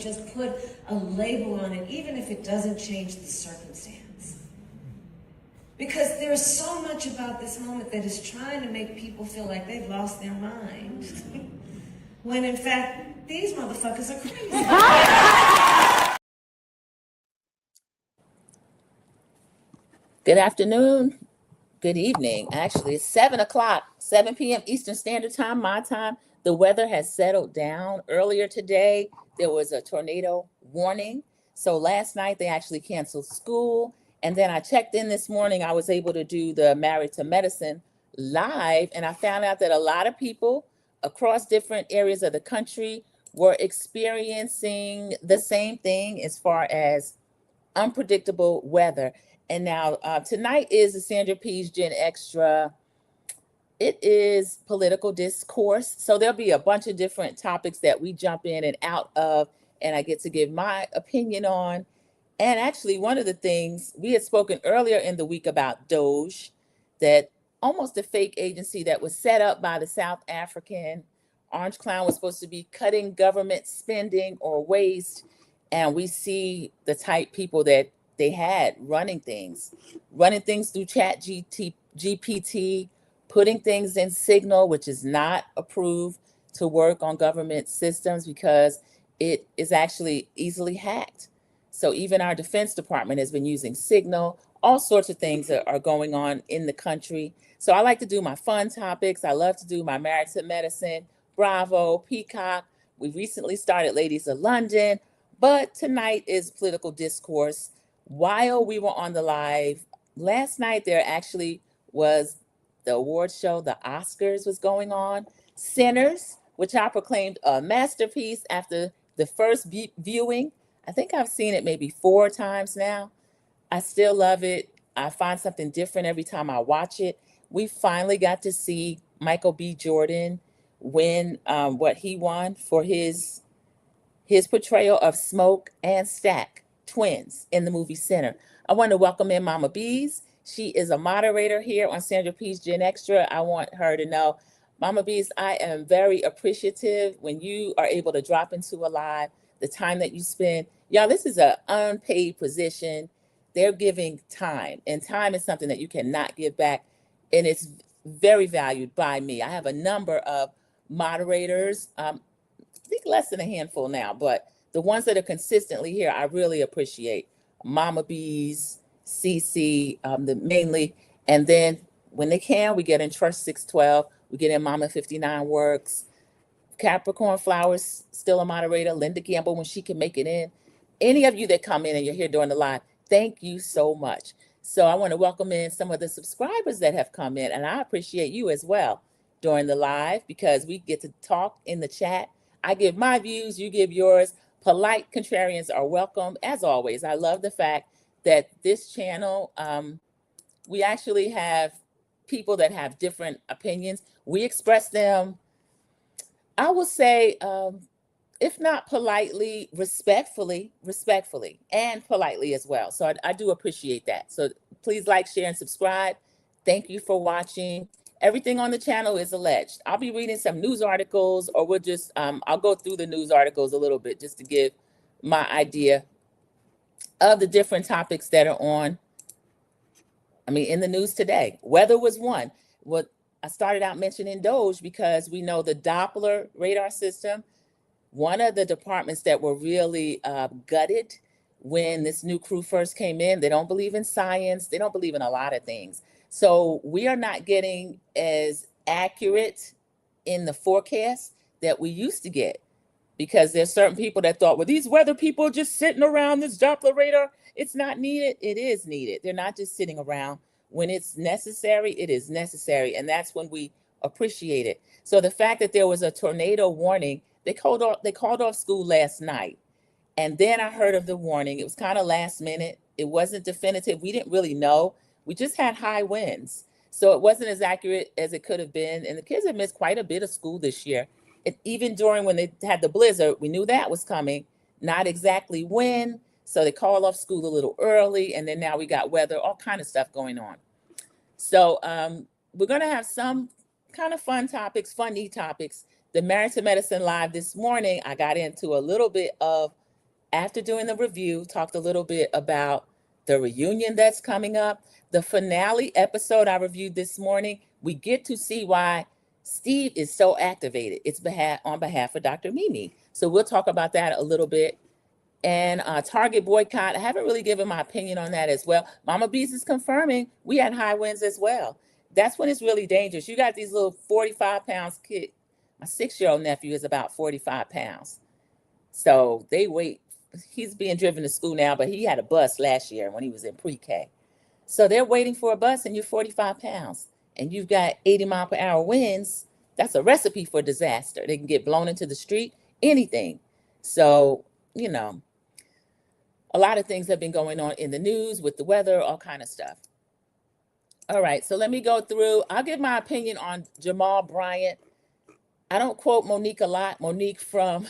just put a label on it, even if it doesn't change the circumstance. Because there's so much about this moment that is trying to make people feel like they've lost their mind. When in fact, these motherfuckers are crazy. Good afternoon. Good evening. Actually, it's 7 o'clock, 7 p.m. Eastern Standard Time, my time. The weather has settled down. Earlier today, there was a tornado warning. So last night, they actually canceled school. And then I checked in this morning. I was able to do the Married to Medicine live. And I found out that a lot of people across different areas of the country were experiencing the same thing as far as unpredictable weather. And now tonight is the Sandra P's Gen Xtra. It is political discourse. So there'll be a bunch of different topics that we jump in and out of, and I get to give my opinion on. And actually, one of the things we had spoken earlier in the week about Doge, that almost a fake agency that was set up by the South African Orange Clown was supposed to be cutting government spending or waste. And we see the type people that they had running things through GPT, putting things in Signal, which is not approved to work on government systems because it is actually easily hacked. So even our Defense Department has been using Signal. All sorts of things are going on in the country. So I like to do my fun topics. I love to do my Married to Medicine, Bravo, Peacock. We recently started Ladies of London, but tonight is political discourse. While we were on the live last night, there actually was the award show, the Oscars was going on. Sinners, which I proclaimed a masterpiece after the first viewing. I think I've seen it maybe 4 times now. I still love it. I find something different every time I watch it. We finally got to see Michael B. Jordan win what he won for his portrayal of Smoke and Stack, twins, in the movie Sinner. I want to welcome in Mama Bees. She is a moderator here on Sandra P's Gen Xtra. I want her to know, Mama Bees, I am very appreciative when you are able to drop into a live, the time that you spend. Y'all, this is an unpaid position. They're giving time, and time is something that you cannot give back, and it's very valued by me. I have a number of moderators, I think less than a handful now, but the ones that are consistently here, I really appreciate. Mama Bees, CC, mainly. And then when they can, we get in Trust 612. We get in Mama 59 Works. Capricorn Flowers, still a moderator. Linda Gamble, when she can make it in. Any of you that come in and you're here during the live, thank you so much. So I want to welcome in some of the subscribers that have come in, and I appreciate you as well during the live because we get to talk in the chat. I give my views, you give yours. Polite contrarians are welcome. As always, I love the fact that this channel, we actually have people that have different opinions. We express them, I will say, if not politely, respectfully, and politely as well. So I do appreciate that. So please like, share, and subscribe. Thank you for watching. Everything on the channel is alleged. I'll be reading some news articles, or we'll just, I'll go through the news articles a little bit just to give my idea of the different topics that are on, in the news today. Weather was one. What I started out mentioning Doge because we know the Doppler radar system, one of the departments that were really gutted when this new crew first came in. They don't believe in science. They don't believe in a lot of things. So we are not getting as accurate in the forecast that we used to get because there's certain people that thought, well, these weather people are just sitting around this Doppler radar. It's not needed. It is needed. They're not just sitting around. When it's necessary, it is necessary. And that's when we appreciate it. So the fact that there was a tornado warning, they called off school last night. And then I heard of the warning. It was kind of last minute. It wasn't definitive. We didn't really know. We just had high winds. So it wasn't as accurate as it could have been. And the kids have missed quite a bit of school this year. Even during when they had the blizzard, we knew that was coming. Not exactly when. So they called off school a little early. And then now we got weather, all kind of stuff going on. So we're going to have some kind of fun topics, funny topics. The Married to Medicine live this morning, I got into a little bit of After doing the review, talked a little bit about the reunion that's coming up. The finale episode I reviewed this morning, we get to see why Steve is so activated. It's on behalf of Dr. Mimi. So we'll talk about that a little bit. And Target boycott, I haven't really given my opinion on that as well. Mama Bees is confirming we had high winds as well. That's when it's really dangerous. You got these little 45 pounds kid. My 6-year-old nephew is about 45 pounds. So they wait. He's being driven to school now, but he had a bus last year when he was in pre-K. So they're waiting for a bus and you're 45 pounds and you've got 80-mile-per-hour winds. That's a recipe for disaster. They can get blown into the street, anything. So, you know, a lot of things have been going on in the news with the weather, all kind of stuff. All right, so let me go through. I'll give my opinion on Jamal Bryant. I don't quote Monique a lot. Monique from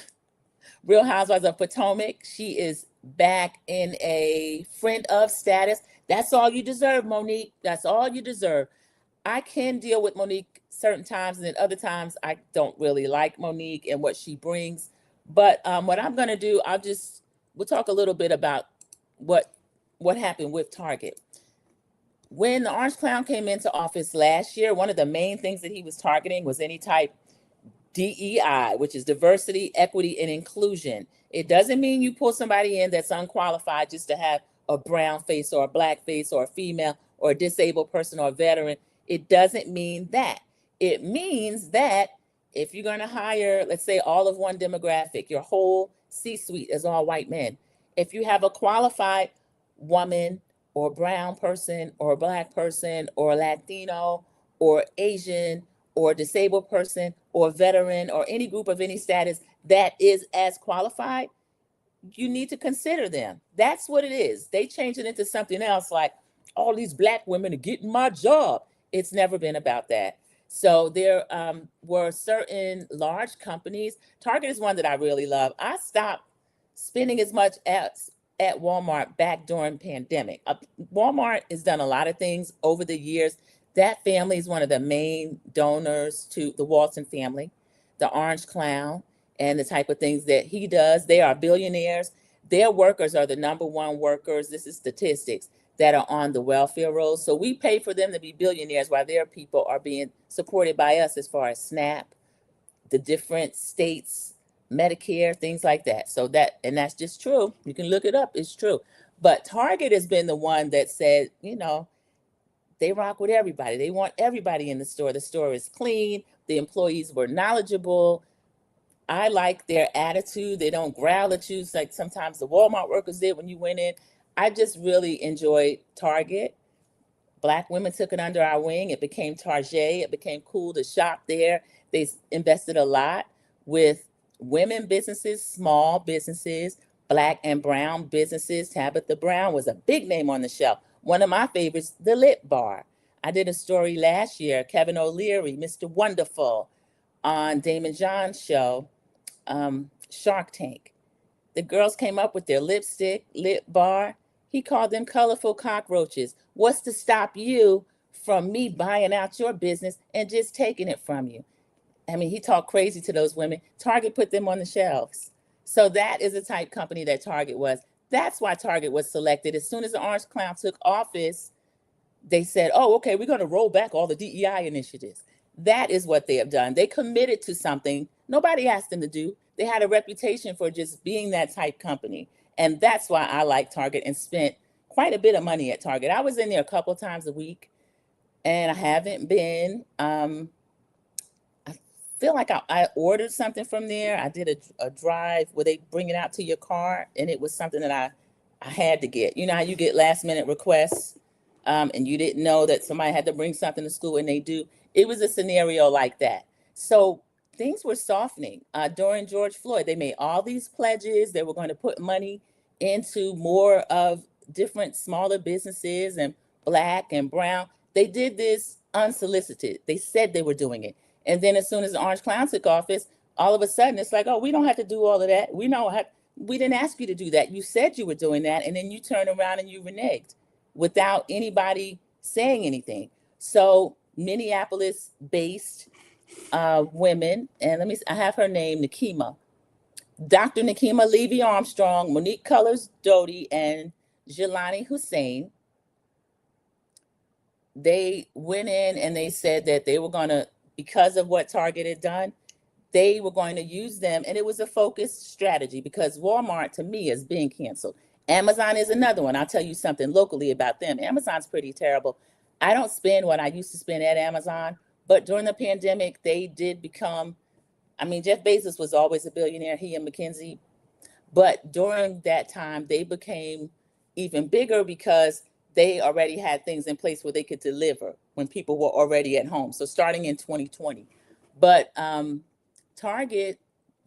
Real Housewives of Potomac. She is back in a friend of status. That's all you deserve, Monique. That's all you deserve. I can deal with Monique certain times, and then other times I don't really like Monique and what she brings. But what I'm going to do, we'll talk a little bit about what happened with Target. When the Orange Clown came into office last year, one of the main things that he was targeting was any type DEI, which is diversity, equity, and inclusion. It doesn't mean you pull somebody in that's unqualified just to have a brown face or a black face or a female or a disabled person or a veteran. It doesn't mean that. It means that if you're going to hire, let's say, all of one demographic, your whole C-suite is all white men. If you have a qualified woman or brown person or black person or Latino or Asian or disabled person or veteran or any group of any status that is as qualified, you need to consider them. That's what it is. They change it into something else like all these black women are getting my job. It's never been about that. So there were certain large companies. Target is one that I really love. I stopped spending as much at Walmart back during pandemic. Walmart has done a lot of things over the years. That family is one of the main donors to the Walton family, the Orange Clown, and the type of things that he does. They are billionaires. Their workers are the number one workers. This is statistics that are on the welfare rolls. So we pay for them to be billionaires while their people are being supported by us as far as SNAP, the different states, Medicare, things like that. So that's just true. You can look it up. It's true. But Target has been the one that said, they rock with everybody. They want everybody in the store. The store is clean. The employees were knowledgeable. I like their attitude. They don't growl at you like sometimes the Walmart workers did when you went in. I just really enjoyed Target. Black women took it under our wing. It became Target. It became cool to shop there. They invested a lot with women businesses, small businesses, Black and brown businesses. Tabitha Brown was a big name on the shelf. One of my favorites, the Lip Bar. I did a story last year, Kevin O'Leary, Mr. Wonderful, on Damon John's show, Shark Tank. The girls came up with their lipstick, Lip Bar. He called them colorful cockroaches. What's to stop you from me buying out your business and just taking it from you? I mean, he talked crazy to those women. Target put them on the shelves. So that is the type company that Target was. That's why Target was selected. As soon as the Orange Clown took office, they said, oh, okay, we're going to roll back all the DEI initiatives. That is what they have done. They committed to something nobody asked them to do. They had a reputation for just being that type company. And that's why I like Target and spent quite a bit of money at Target. I was in there a couple of times a week, and I haven't been. I feel like I ordered something from there. I did a drive where they bring it out to your car, and it was something that I had to get. You know how you get last minute requests, and you didn't know that somebody had to bring something to school, and they do. It was a scenario like that. So things were softening during George Floyd. They made all these pledges. They were going to put money into more of different smaller businesses and Black and brown. They did this unsolicited. They said they were doing it. And then as soon as the Orange Clown took office, all of a sudden it's like, oh, we don't have to do all of that. We didn't ask you to do that. You said you were doing that. And then you turn around and you reneged without anybody saying anything. So Minneapolis based women, and I have her name, Nikema. Dr. Nakima Levy Armstrong, Monique Colors Doty, and Jelani Hussein, they went in and they said that they were going to, because of what Target had done, they were going to use them. And it was a focused strategy because Walmart, to me, is being canceled. Amazon is another one. I'll tell you something locally about them. Amazon's pretty terrible. I don't spend what I used to spend at Amazon, but during the pandemic, they did become, I mean, Jeff Bezos was always a billionaire, he and McKinsey. But during that time, they became even bigger because they already had things in place where they could deliver when people were already at home. So starting in 2020. But Target,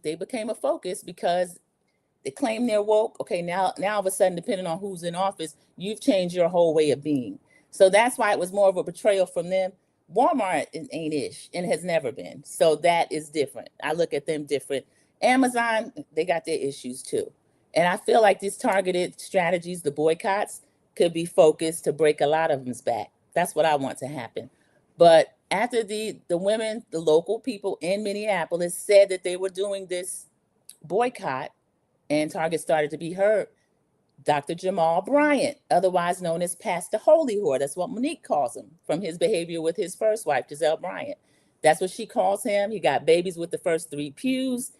they became a focus because they claim they're woke. Okay, now all of a sudden, depending on who's in office, you've changed your whole way of being. So that's why it was more of a betrayal from them. Walmart ain't ish and has never been. So that is different. I look at them different. Amazon, they got their issues too. And I feel like these targeted strategies, the boycotts, could be focused to break a lot of them's back. That's what I want to happen. But after the women, the local people in Minneapolis said that they were doing this boycott and Target started to be heard, Dr. Jamal Bryant, otherwise known as Pastor Holy Whore, that's what Monique calls him, from his behavior with his first wife, Giselle Bryant. That's what she calls him. He got babies with the first 3 pews.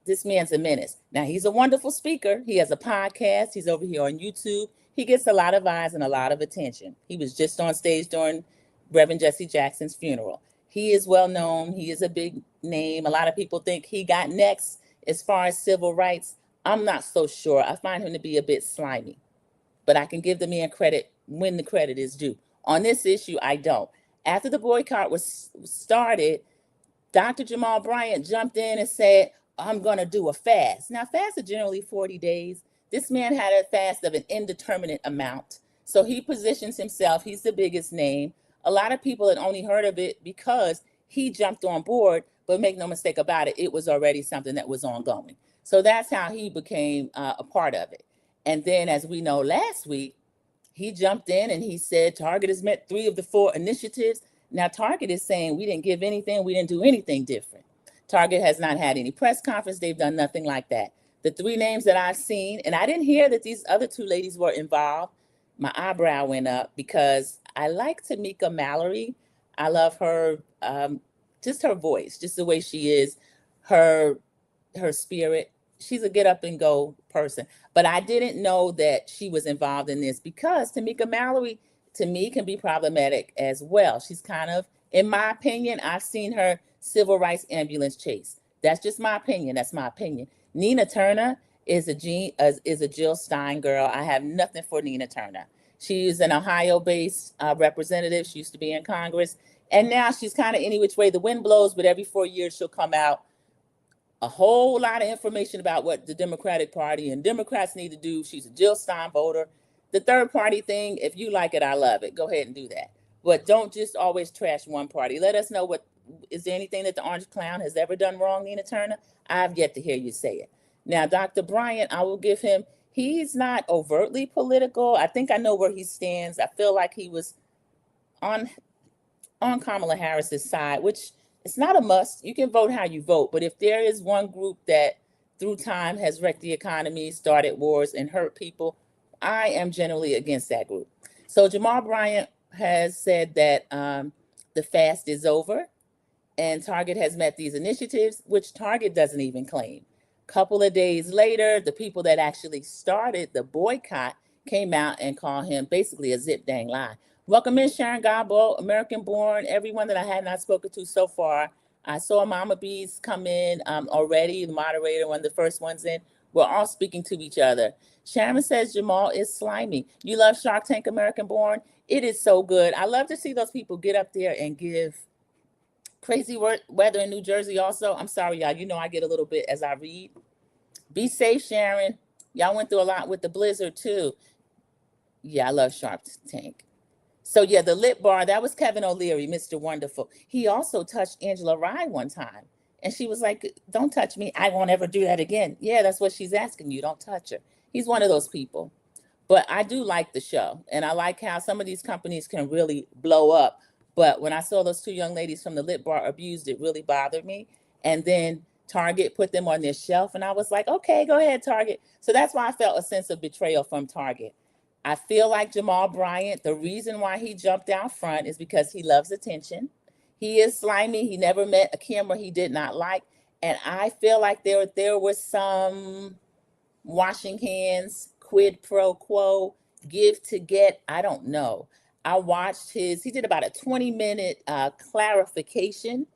This man's a menace. Now, he's a wonderful speaker. He has a podcast. He's over here on YouTube. He gets a lot of eyes and a lot of attention. He was just on stage during Reverend Jesse Jackson's funeral. He is well known. He is a big name. A lot of people think he got next as far as civil rights. I'm not so sure. I find him to be a bit slimy, but I can give the man credit when the credit is due. On this issue, I don't. After the boycott was started, Dr. Jamal Bryant jumped in and said, I'm going to do a fast. Now, fasts are generally 40 days. This man had a fast of an indeterminate amount. So he positions himself. He's the biggest name. A lot of people had only heard of it because he jumped on board, but make no mistake about it, it was already something that was ongoing. So that's how he became a part of it. And then, as we know, last week, he jumped in and he said Target has met 3 of the 4 initiatives. Now, Target is saying we didn't give anything, we didn't do anything different. Target has not had any press conference. They've done nothing like that. The 3 names that I've seen, and I didn't hear that these other 2 ladies were involved. My eyebrow went up because I like Tamika Mallory. I love her, just her voice, just the way she is, her spirit. She's a get up and go person. But I didn't know that she was involved in this because Tamika Mallory, to me, can be problematic as well. She's kind of, in my opinion, I've seen her civil rights ambulance chase. That's just my opinion. That's my opinion. Nina Turner is a Jill Stein girl. I have nothing for Nina Turner. She's an Ohio-based representative. She used to be in Congress. And now she's kind of any which way the wind blows, but every 4 years she'll come out a whole lot of information about what the Democratic Party and Democrats need to do. She's a Jill Stein voter. The third party thing, if you like it, I love it. Go ahead and do that. But don't just always trash one party. Let us know is there anything that the Orange Clown has ever done wrong, Nina Turner? I've yet to hear you say it. Now, Dr. Bryant, I will give him, he's not overtly political. I think I know where he stands. I feel like he was on Kamala Harris's side, which it's not a must. You can vote how you vote. But if there is one group that through time has wrecked the economy, started wars, and hurt people, I am generally against that group. So Jamal Bryant has said that the fast is over and Target has met these initiatives, which Target doesn't even claim. Couple of days later, the people that actually started the boycott came out and called him basically a zip dang lie. Welcome in, Sharon Gabo, American born, everyone that I had not spoken to so far. I saw Mama Bees come in already, the moderator, one of the first ones in. We're all speaking to each other. Sharon says Jamal is slimy. You love Shark Tank, American born? It is so good. I love to see those people get up there and give crazy weather in New Jersey also. I'm sorry, y'all. You know I get a little bit as I read. Be safe, Sharon. Y'all went through a lot with the blizzard, too. Yeah, I love Shark Tank. So, yeah, the lip bar, that was Kevin O'Leary, Mr. Wonderful. He also touched Angela Rye one time. And she was like, don't touch me. I won't ever do that again. Yeah, that's what she's asking you. Don't touch her. He's one of those people. But I do like the show. And I like how some of these companies can really blow up. But when I saw those 2 young ladies from the lip bar abused, it really bothered me. And then Target put them on their shelf, and I was like, okay, go ahead, Target. So that's why I felt a sense of betrayal from Target. I feel like Jamal Bryant, the reason why he jumped out front is because he loves attention. He is slimy. He never met a camera he did not like. And I feel like there was some washing hands, quid pro quo, give to get. I don't know. I watched he did about a 20-minute clarification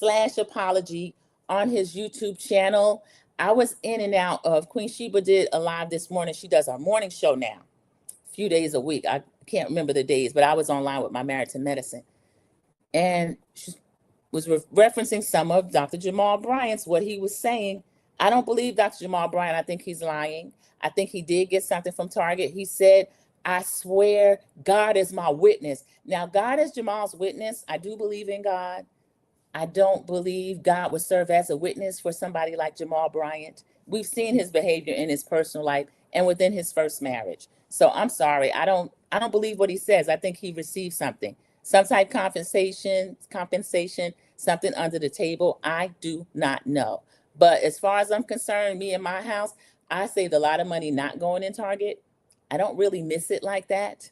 / apology on his YouTube channel. I was in and out of Queen Sheba did a live this morning. She does our morning show now, a few days a week. I can't remember the days, but I was online with my Married to Medicine. And she was referencing some of Dr. Jamal Bryant's, what he was saying. I don't believe Dr. Jamal Bryant. I think he's lying. I think he did get something from Target. He said, I swear God is my witness. Now, God is Jamal's witness. I do believe in God. I don't believe God would serve as a witness for somebody like Jamal Bryant. We've seen his behavior in his personal life and within his first marriage. So I'm sorry. I don't believe what he says. I think he received something, some type compensation, something under the table. I do not know. But as far as I'm concerned, me and my house, I saved a lot of money not going in Target. I don't really miss it like that.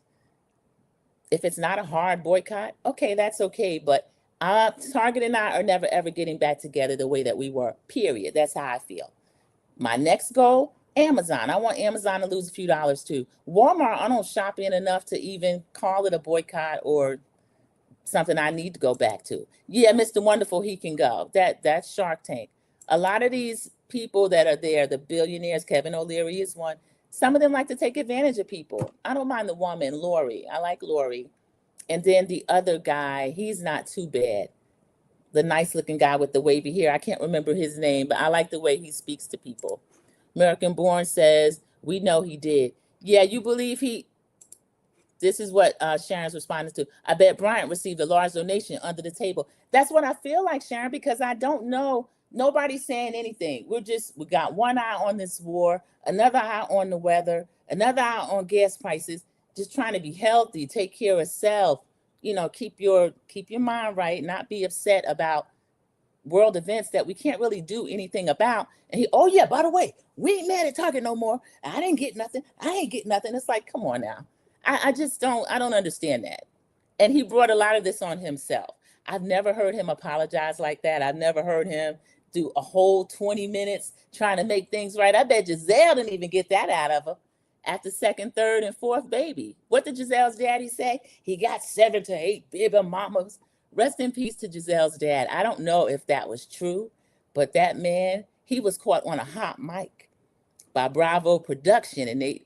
If it's not a hard boycott, okay, that's okay. But Target and I are never, ever getting back together the way that we were, period. That's how I feel. My next goal, Amazon. I want Amazon to lose a few dollars too. Walmart, I don't shop in enough to even call it a boycott or something I need to go back to. Yeah, Mr. Wonderful, he can go. That's Shark Tank. A lot of these people that are there, the billionaires, Kevin O'Leary is one. Some of them like to take advantage of people. I don't mind the woman, Lori. I like Lori. And then the other guy, he's not too bad. The nice looking guy with the wavy hair. I can't remember his name, but I like the way he speaks to people. American Born says, we know he did. Yeah, you believe this is what Sharon's responding to. I bet Bryant received a large donation under the table. That's what I feel like, Sharon, because I don't know. Nobody's saying anything. We got one eye on this war, another eye on the weather, another eye on gas prices, just trying to be healthy, take care of self, keep your mind right, not be upset about world events that we can't really do anything about. And oh yeah, by the way, we ain't mad at Target no more. I didn't get nothing. I ain't get nothing. It's like, come on now. I just don't understand that. And he brought a lot of this on himself. I've never heard him apologize like that. I've never heard him do a whole 20 minutes trying to make things right. I bet Giselle didn't even get that out of her after second, third, and fourth baby. What did Giselle's daddy say? He got 7 to 8 baby mamas. Rest in peace to Giselle's dad. I don't know if that was true, but that man, he was caught on a hot mic by Bravo Production, and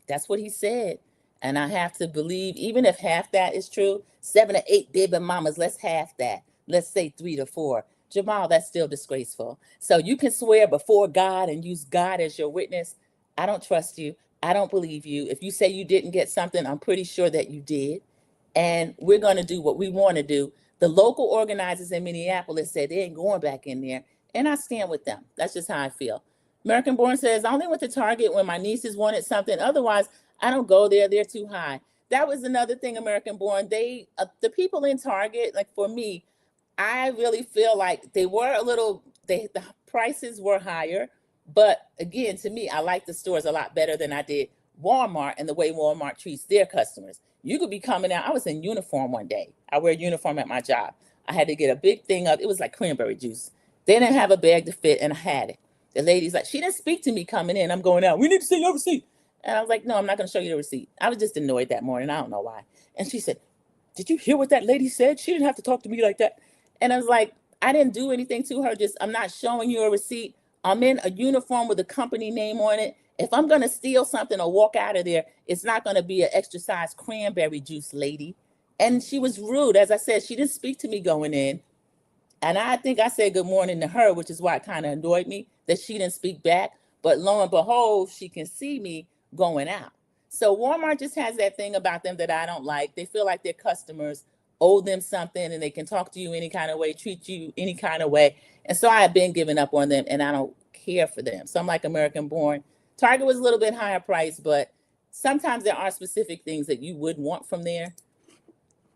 that's what he said. And I have to believe, even if half that is true, 7 to 8 baby mamas, let's half that. Let's say 3 to 4. Jamal, that's still disgraceful. So you can swear before God and use God as your witness. I don't trust you. I don't believe you. If you say you didn't get something, I'm pretty sure that you did. And we're going to do what we want to do. The local organizers in Minneapolis said they ain't going back in there. And I stand with them. That's just how I feel. American Born says, I only went to Target when my nieces wanted something. Otherwise, I don't go there. They're too high. That was another thing, American Born. The people in Target, like for me, I really feel like they were the prices were higher. But again, to me, I like the stores a lot better than I did Walmart and the way Walmart treats their customers. You could be coming out. I was in uniform one day. I wear a uniform at my job. I had to get a big thing up. It was like cranberry juice. They didn't have a bag to fit, and I had it. The lady's like, she didn't speak to me coming in. I'm going out. We need to see your receipt. And I was like, no, I'm not going to show you the receipt. I was just annoyed that morning. I don't know why. And she said, did you hear what that lady said? She didn't have to talk to me like that. And I was like, I didn't do anything to her. I'm not showing you a receipt. I'm in a uniform with a company name on it. If I'm going to steal something or walk out of there, it's not going to be an extra size cranberry juice lady. And she was rude. As I said, she didn't speak to me going in. And I think I said good morning to her, which is why it kind of annoyed me that she didn't speak back. But lo and behold, she can see me going out. So Walmart just has that thing about them that I don't like. They feel like their customers owe them something and they can talk to you any kind of way, treat you any kind of way. And so I have been giving up on them and I don't care for them. So I'm like American Born. Target was a little bit higher price, but sometimes there are specific things that you would want from there.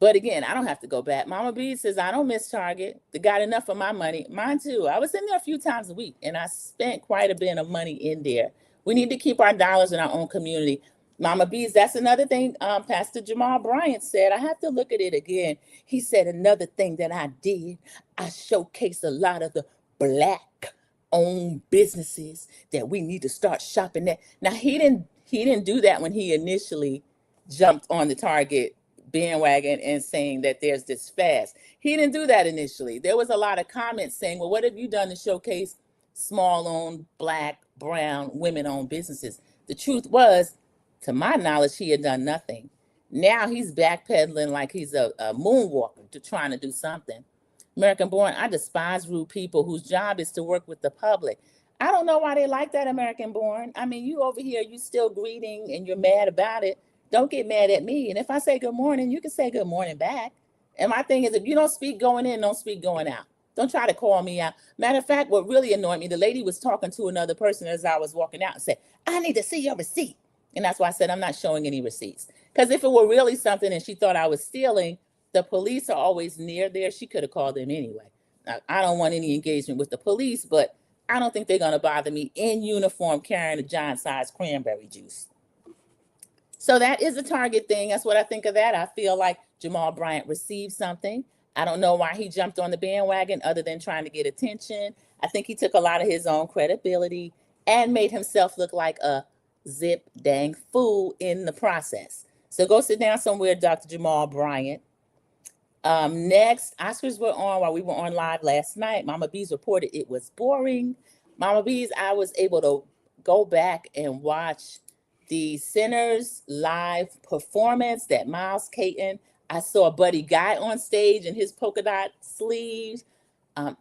But again, I don't have to go back. Mama B says, I don't miss Target. They got enough of my money. Mine too. I was in there a few times a week and I spent quite a bit of money in there. We need to keep our dollars in our own community. Mama B's, that's another thing Pastor Jamal Bryant said. I have to look at it again. He said another thing that I did, I showcased a lot of the black owned businesses that we need to start shopping at. Now he didn't do that when he initially jumped on the Target bandwagon and saying that there's this fast. He didn't do that initially. There was a lot of comments saying, well, what have you done to showcase small owned, black, brown, women owned businesses? The truth was, to my knowledge, he had done nothing. Now he's backpedaling like he's a moonwalker to trying to do something. American Born, I despise rude people whose job is to work with the public. I don't know why they like that, American Born. I mean, you over here, you still greeting and you're mad about it. Don't get mad at me. And if I say good morning, you can say good morning back. And my thing is, if you don't speak going in, don't speak going out. Don't try to call me out. Matter of fact, what really annoyed me, the lady was talking to another person as I was walking out and said, I need to see your receipt. And that's why I said, I'm not showing any receipts. Because if it were really something and she thought I was stealing, the police are always near there. She could have called them anyway. Now, I don't want any engagement with the police, but I don't think they're going to bother me in uniform carrying a giant-sized cranberry juice. So that is a Target thing. That's what I think of that. I feel like Jamal Bryant received something. I don't know why he jumped on the bandwagon other than trying to get attention. I think he took a lot of his own credibility and made himself look like a zip dang fool in the process. So go sit down somewhere, Dr. Jamal Bryant. Next, Oscars were on while we were on live last night. Mama B's reported it was boring. Mama B's, I was able to go back and watch the Sinners live performance that Miles Caton. I saw Buddy Guy on stage in his polka dot sleeves.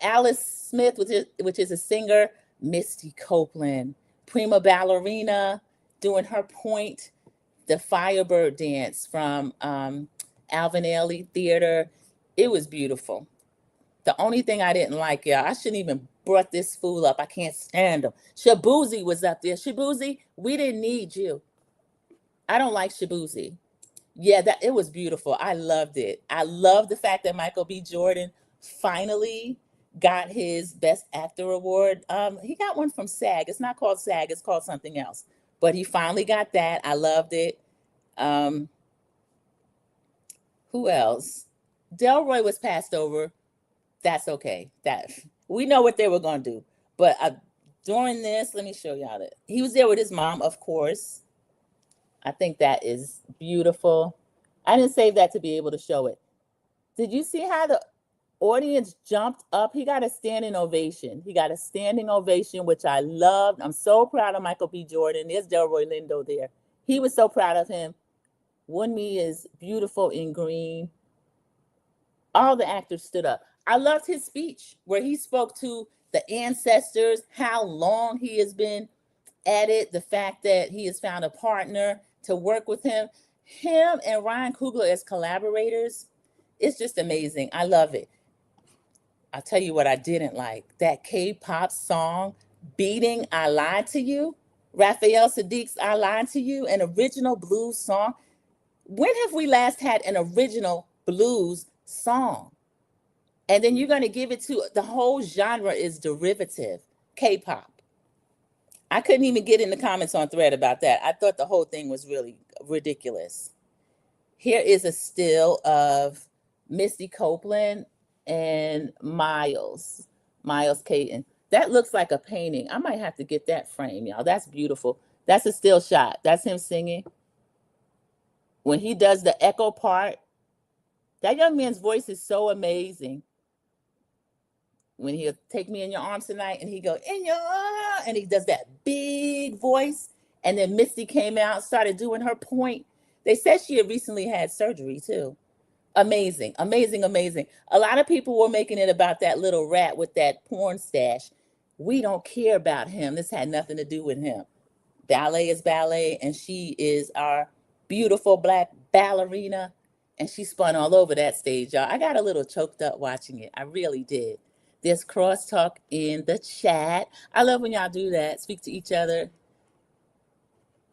Alice Smith, which is a singer. Misty Copeland, prima ballerina, doing her point. The Firebird dance from Alvin Ailey Theater. It was beautiful. The only thing I didn't like, y'all, I shouldn't even brought this fool up. I can't stand him. Shabuzi was up there. Shabuzi, we didn't need you. I don't like Shabuzi. Yeah, that it was beautiful. I loved it. I love the fact that Michael B. Jordan finally got his Best Actor award. He got one from SAG. It's not called SAG. It's called something else. But he finally got that. I loved it. Who else? Delroy was passed over. That's okay. That we know what they were going to do. But during this, let me show y'all that. He was there with his mom, of course. I think that is beautiful. I didn't save that to be able to show it. Did you see how the audience jumped up? He got a standing ovation. He got a standing ovation, which I loved. I'm so proud of Michael B. Jordan. There's Delroy Lindo there. He was so proud of him. Wunmi is beautiful in green. All the actors stood up. I loved his speech where he spoke to the ancestors, how long he has been at it, the fact that he has found a partner to work with him. Him and Ryan Coogler as collaborators, it's just amazing. I love it. I'll tell you what I didn't like. That K-pop song, Beating I Lied to You, Raphael Sadiq's I Lied to You, an original blues song. When have we last had an original blues song? And then you're going to give it to, the whole genre is derivative, K-pop. I couldn't even get in the comments on Thread about that. I thought the whole thing was really ridiculous. Here is a still of Misty Copeland and Miles Caton. That looks like a painting. I might have to get that frame, y'all. That's beautiful. That's a still shot. That's him singing. When he does the echo part, that young man's voice is so amazing. When he'll take me in your arms tonight and he go in your arms, and he does that big voice. And then Misty came out, started doing her point. They said she had recently had surgery too. Amazing, amazing, amazing. A lot of people were making it about that little rat with that porn stash. We don't care about him. This had nothing to do with him. Ballet is ballet, and she is our beautiful black ballerina. And she spun all over that stage, y'all. I got a little choked up watching it. I really did. There's crosstalk in the chat. I love when y'all do that. Speak to each other.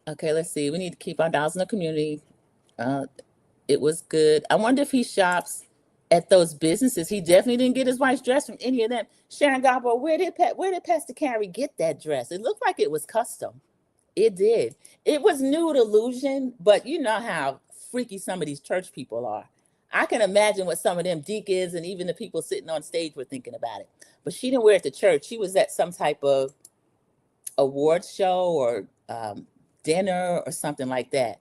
Okay, let's see. We need to keep our dollars in the community. It was good. I wonder if he shops at those businesses. He definitely didn't get his wife's dress from any of them. Sharon Gobble, where did Pastor Carrie get that dress? It looked like it was custom. It did. It was nude illusion, but you know how freaky some of these church people are. I can imagine what some of them deacons and even the people sitting on stage were thinking about it. But she didn't wear it to church. She was at some type of awards show or dinner or something like that.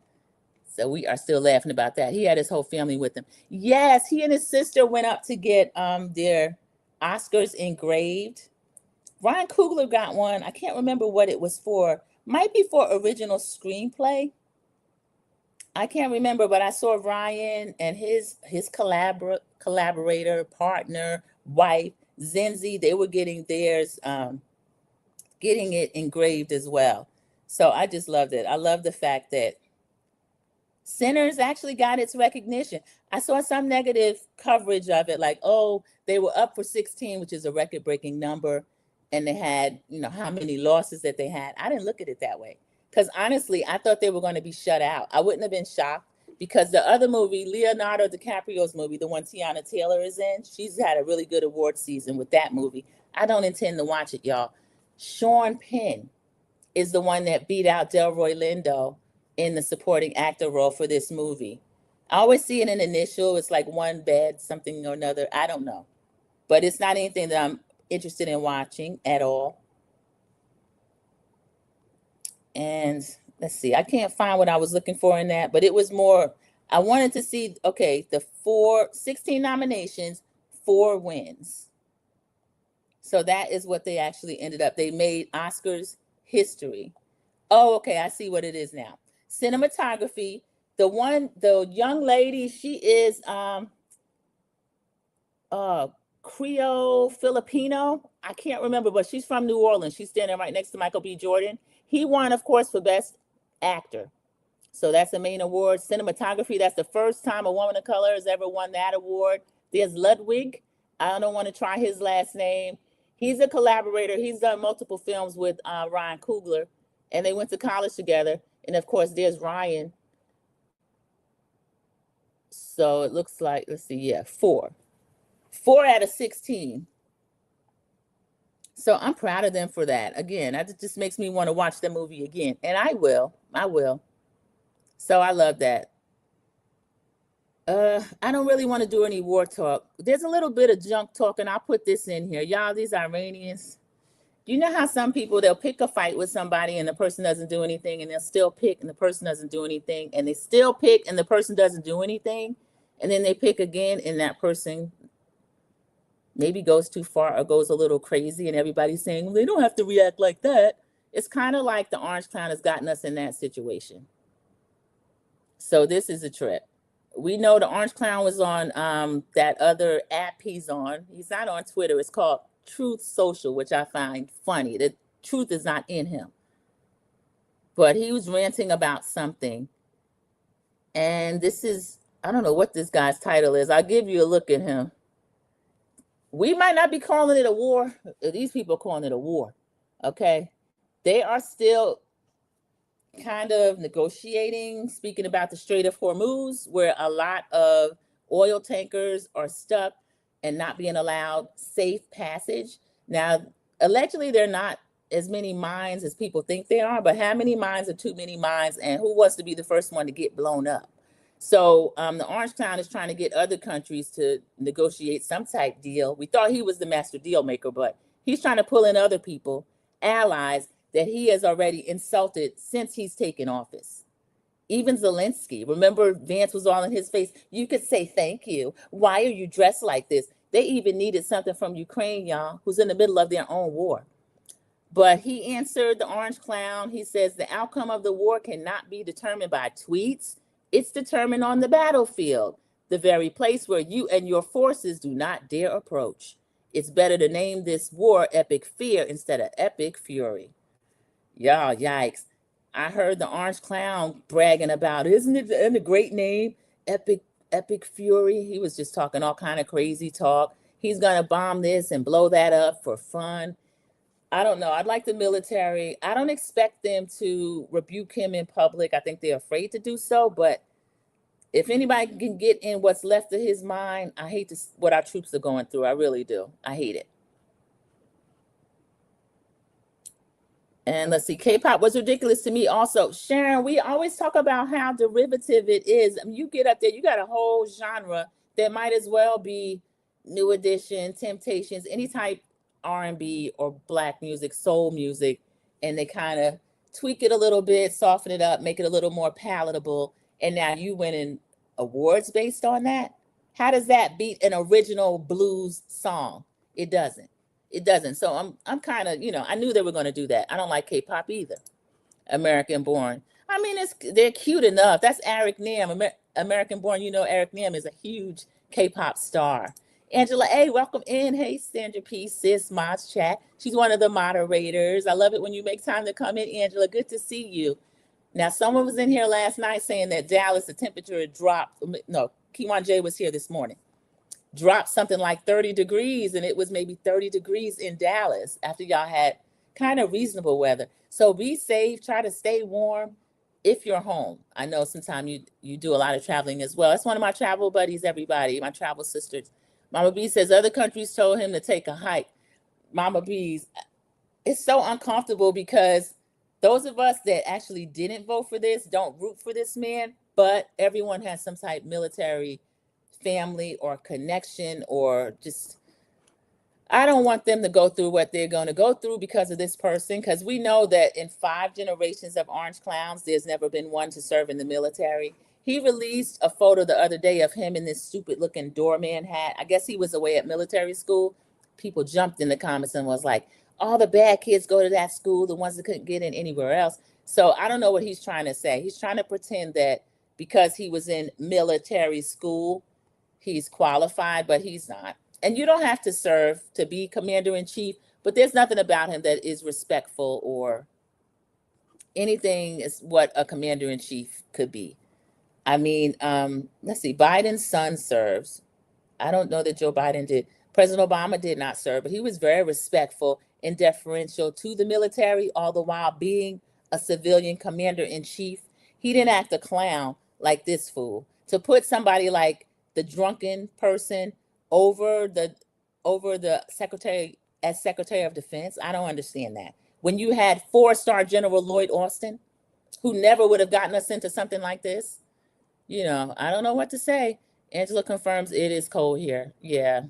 So we are still laughing about that. He had his whole family with him. Yes, he and his sister went up to get their Oscars engraved. Ryan Coogler got one. I can't remember what it was for. Might be for original screenplay. I can't remember, but I saw Ryan and his collaborator, partner, wife, Zinzi, they were getting theirs, getting it engraved as well. So I just loved it. I love the fact that Sinners actually got its recognition. I saw some negative coverage of it, like, oh, they were up for 16, which is a record-breaking number, and they had, how many losses that they had. I didn't look at it that way. Because honestly, I thought they were going to be shut out. I wouldn't have been shocked because the other movie, Leonardo DiCaprio's movie, the one Tiana Taylor is in, she's had a really good award season with that movie. I don't intend to watch it, y'all. Sean Penn is the one that beat out Delroy Lindo in the supporting actor role for this movie. I always see it in initial. It's like one bad something or another. I don't know. But it's not anything that I'm interested in watching at all. And let's see. I can't find what I was looking for in that, but it was more, I wanted to see, okay, the 16 nominations, 4 wins. So that is what they actually ended up. They made Oscars history. Oh, okay. I see what it is now. Cinematography. The young lady, she is Creole Filipino. I can't remember, but she's from New Orleans. She's standing right next to Michael B. Jordan. He won, of course, for Best Actor. So that's the main award. Cinematography, that's the first time a woman of color has ever won that award. There's Ludwig. I don't want to try his last name. He's a collaborator. He's done multiple films with Ryan Coogler, and they went to college together. And of course, there's Ryan. So it looks like, let's see, yeah, 4 out of 16. So I'm proud of them for that. Again, that just makes me want to watch the movie again. And I will. So I love that. I don't really want to do any war talk. There's a little bit of junk talk, and I'll put this in here. Y'all, these Iranians, you know how some people, they'll pick a fight with somebody and the person doesn't do anything, and they'll still pick and the person doesn't do anything, and they still pick and the person doesn't do anything, and then they pick again and that person maybe goes too far or goes a little crazy, and everybody's saying, well, they don't have to react like that. It's kind of like the orange clown has gotten us in that situation. So this is a trip. We know the orange clown was on that other app he's on. He's not on Twitter. It's called Truth Social, which I find funny. The truth is not in him. But he was ranting about something. And this is, I don't know what this guy's title is. I'll give you a look at him. We might not be calling it a war. These people are calling it a war. Okay? They are still kind of negotiating, speaking about the Strait of Hormuz, where a lot of oil tankers are stuck and not being allowed safe passage. Now, allegedly, there are not as many mines as people think there are, but how many mines are too many mines, and who wants to be the first one to get blown up? So the Orange Clown is trying to get other countries to negotiate some type deal. We thought he was the master deal maker, but he's trying to pull in other people, allies, that he has already insulted since he's taken office. Even Zelensky, remember Vance was all in his face. You could say, thank you. Why are you dressed like this? They even needed something from Ukraine, y'all, who's in the middle of their own war. But he answered the Orange Clown. He says the outcome of the war cannot be determined by tweets. It's determined on the battlefield, the very place where you and your forces do not dare approach. It's better to name this war Epic Fear instead of Epic Fury. Y'all, yikes. I heard the Orange Clown bragging about, isn't it a great name? Epic Fury. He was just talking all kind of crazy talk. He's going to bomb this and blow that up for fun. I don't know. I'd like the military. I don't expect them to rebuke him in public. I think they're afraid to do so, but If anybody can get in what's left of his mind, I hate what our troops are going through. I really do. I hate it. And let's see, K-pop was ridiculous to me also. Sharon, we always talk about how derivative it is. I mean, you get up there, you got a whole genre that might as well be New Edition, Temptations, any type R&B or black music, soul music, and they kind of tweak it a little bit, soften it up, make it a little more palatable, and now you winning awards based on that? How does that beat an original blues song? It doesn't. It doesn't. So I'm kind of, I knew they were going to do that. I don't like K-pop either. American Born. I mean, they're cute enough. That's Eric Nam. American Born, Eric Nam is a huge K-pop star. Angela A, welcome in. Hey, Sandra P, sis, Mods Chat. She's one of the moderators. I love it when you make time to come in, Angela. Good to see you. Now, someone was in here last night saying that Dallas, the temperature had dropped. No, Kiwan J was here this morning. Dropped something like 30 degrees, and it was maybe 30 degrees in Dallas after y'all had kind of reasonable weather. So be safe, try to stay warm if you're home. I know sometimes you do a lot of traveling as well. That's one of my travel buddies, everybody, my travel sisters. Mama B says other countries told him to take a hike. Mama B's, it's so uncomfortable because those of us that actually didn't vote for this don't root for this man, but everyone has some type of military family or connection, or just, I don't want them to go through what they're going to go through because of this person, because we know that in 5 generations of orange clowns, there's never been one to serve in the military. He released a photo the other day of him in this stupid looking doorman hat. I guess he was away at military school. People jumped in the comments and was like, all the bad kids go to that school, the ones that couldn't get in anywhere else. So I don't know what he's trying to say. He's trying to pretend that because he was in military school, he's qualified, but he's not. And you don't have to serve to be commander-in-chief, but there's nothing about him that is respectful or anything is what a commander-in-chief could be. I mean, let's see, Biden's son serves. I don't know that Joe Biden did. President Obama did not serve, but he was very respectful and deferential to the military, all the while being a civilian commander-in-chief. He didn't act a clown like this fool. To put somebody like the drunken person over the secretary as Secretary of Defense, I don't understand that. When you had 4-star General Lloyd Austin, who never would have gotten us into something like this, I don't know what to say. Angela confirms it is cold here. Yeah.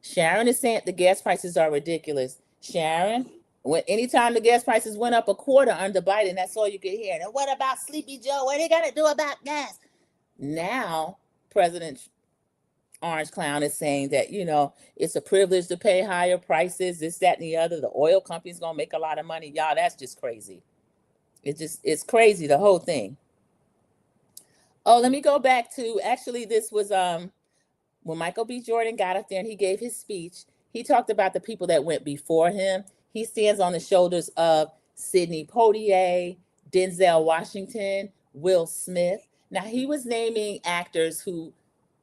Sharon is saying the gas prices are ridiculous. Sharon, anytime the gas prices went up a quarter under Biden, that's all you could hear. And what about Sleepy Joe? What are they gonna do about gas? Now, President Orange Clown is saying that, it's a privilege to pay higher prices, this, that, and the other. The oil company's gonna make a lot of money. Y'all, that's just crazy. It's crazy, the whole thing. Oh, let me go back to, actually, this was when Michael B. Jordan got up there and he gave his speech. He talked about the people that went before him. He stands on the shoulders of Sidney Poitier, Denzel Washington, Will Smith. Now, he was naming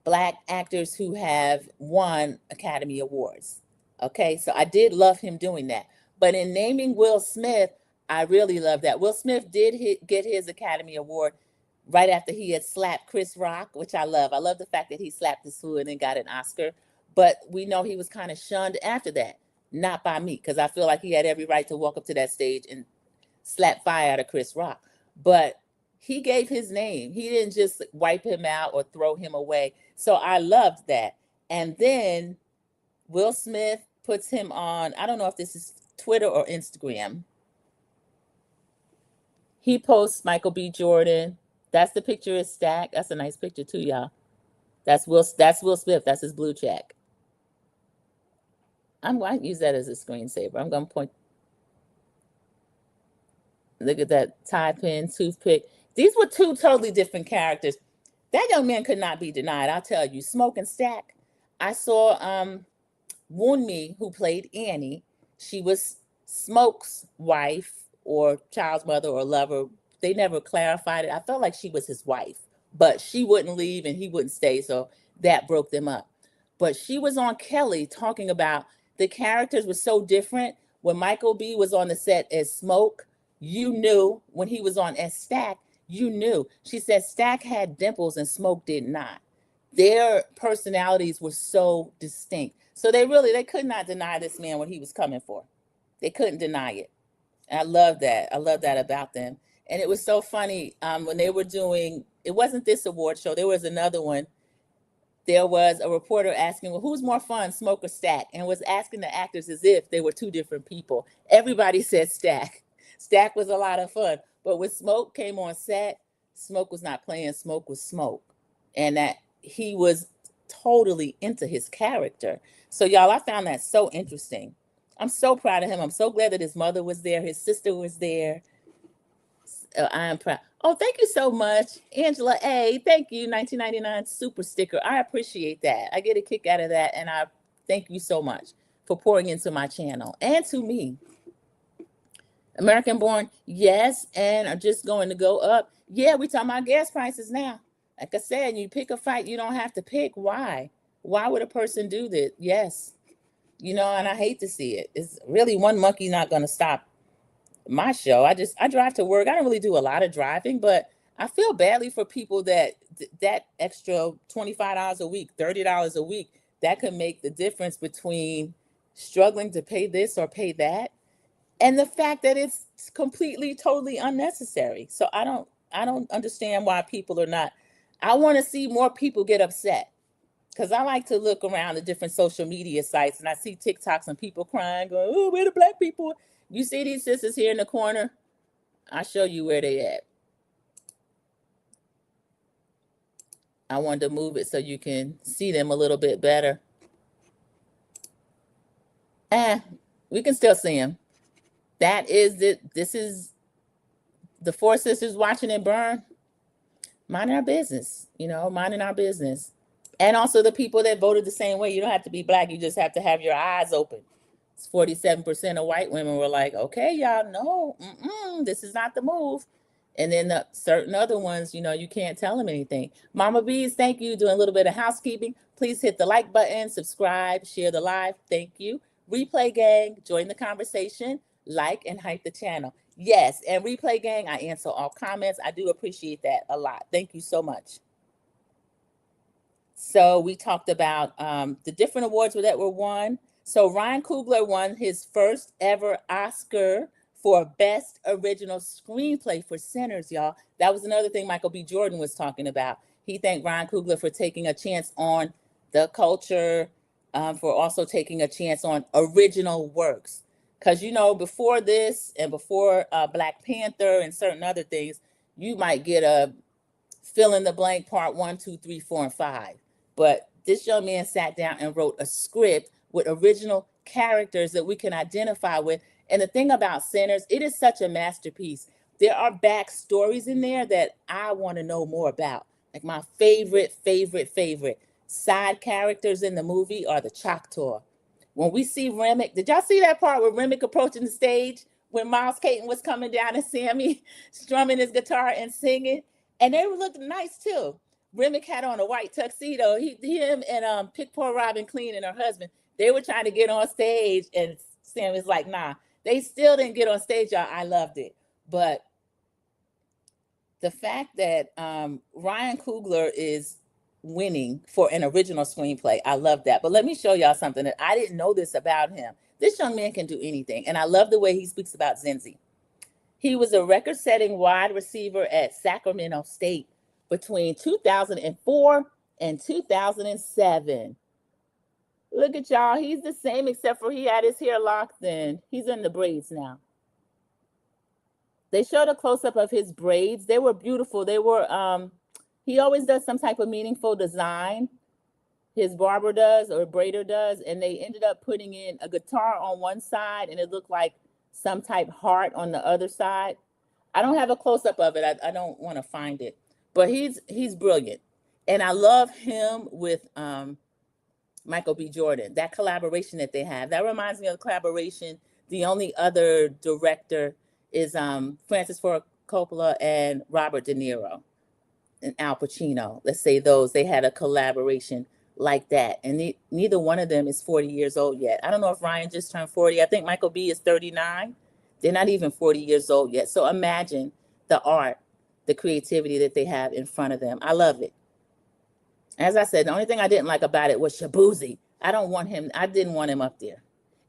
Black actors who have won Academy Awards. Okay, so I did love him doing that. But in naming Will Smith, I really love that. Will Smith did get his Academy Award right after he had slapped Chris Rock, which I love. I love the fact that he slapped this fool and then got an Oscar. But we know he was kind of shunned after that. Not by me, because I feel like he had every right to walk up to that stage and slap fire out of Chris Rock. But he gave his name. He didn't just wipe him out or throw him away. So I loved that. And then Will Smith puts him on, I don't know if this is Twitter or Instagram. He posts Michael B. Jordan. That's the picture is stacked. That's a nice picture too, y'all. That's Will Smith. That's his blue check. I might use that as a screensaver. I'm going to point. Look at that tie pin, toothpick. These were 2 totally different characters. That young man could not be denied. I'll tell you. Smoke and Stack. I saw Woonmi, who played Annie. She was Smoke's wife or child's mother or lover. They never clarified it. I felt like she was his wife, but she wouldn't leave and he wouldn't stay. So that broke them up. But she was on Kelly talking about the characters were so different. When Michael B was on the set as Smoke, you knew when he was on as Stack, You knew. She said Stack had dimples and Smoke did not. Their personalities were so distinct. So they could not deny this man what he was coming for. They couldn't deny it. And I love that. I love that about them. And it was so funny when they were doing, it wasn't this award show, there was another one. There was a reporter asking, well, who's more fun, Smoke or Stack? And was asking the actors as if they were two different people. Everybody said Stack. Stack was a lot of fun. But when Smoke came on set, Smoke was not playing, Smoke was Smoke. And that he was totally into his character. So y'all, I found that so interesting. I'm so proud of him. I'm so glad that his mother was there. His sister was there. I am proud. Oh, thank you so much, Angela A. Thank you, 1999 super sticker. I appreciate that. I get a kick out of that, and I thank you so much for pouring into my channel and to me. American born, yes, and are just going to go up. Yeah, we talking about gas prices now. Like I said, you pick a fight you don't have to pick. Why? Why would a person do that? Yes. You know, and I hate to see it. It's really one monkey not going to stop my show. I drive to work. I don't really do a lot of driving, but I feel badly for people that extra $25 a week, $30 a week, that could make the difference between struggling to pay this or pay that. And the fact that it's completely, totally unnecessary. So I don't understand why people are not. I want to see more people get upset. Because I like to look around the different social media sites and I see TikToks and people crying, going, oh, where the black people? You see these sisters here in the corner? I'll show you where they at. I wanted to move it so you can see them a little bit better. We can still see them. That is it. This is the four sisters watching it burn. Minding our business, you know, minding our business. And also the people that voted the same way. You don't have to be black. You just have to have your eyes open. It's 47% of white women were like, okay, y'all, no, this is not the move. And then the certain other ones, you know, you can't tell them anything. Mama Bees, thank you. Doing a little bit of housekeeping. Please hit the like button, subscribe, share the live. Thank you. Replay gang, join the conversation, like and hype the channel. Yes, and Replay gang, I answer all comments. I do appreciate that a lot. Thank you so much. So we talked about the different awards that were won. So Ryan Coogler won his first ever Oscar for Best Original Screenplay for Sinners, y'all. That was another thing Michael B. Jordan was talking about. He thanked Ryan Coogler for taking a chance on the culture, for also taking a chance on original works. Because, you know, before this and before Black Panther and certain other things, you might get a fill in the blank part 1, 2, 3, 4, and 5. But this young man sat down and wrote a script with original characters that we can identify with. And the thing about Sinners, it is such a masterpiece. There are backstories in there that I want to know more about. Like my favorite side characters in the movie are the Choctaw. When we see Remick, did y'all see that part where Remick approaching the stage when Miles Caton was coming down and Sammy strumming his guitar and singing? And they were looking nice too. Remick had on a white tuxedo. Him and Pick Poor Robin Clean and her husband, they were trying to get on stage, and Sam was like, nah. They still didn't get on stage, y'all. I loved it. But the fact that Ryan Coogler is winning for an original screenplay, I love that. But let me show y'all something that I didn't know this about him. This young man can do anything, and I love the way he speaks about Zinzi. He was a record-setting wide receiver at Sacramento State between 2004 and 2007. Look at y'all. He's the same except for he had his hair locked in. He's in the braids now. They showed a close-up of his braids. They were beautiful. They were, he always does some type of meaningful design. His barber does, or braider does. And they ended up putting in a guitar on one side, and it looked like some type heart on the other side. I don't have a close-up of it. I don't want to find it. But he's brilliant. And I love him with Michael B. Jordan, that collaboration that they have. That reminds me of the collaboration. The only other director is Francis Ford Coppola and Robert De Niro and Al Pacino. Let's say those. They had a collaboration like that. And neither one of them is 40 years old yet. I don't know if Ryan just turned 40. I think Michael B. is 39. They're not even 40 years old yet. So imagine the art the creativity that they have in front of them. I love it. As I said, the only thing I didn't like about it was Shabuzi. I didn't want him up there.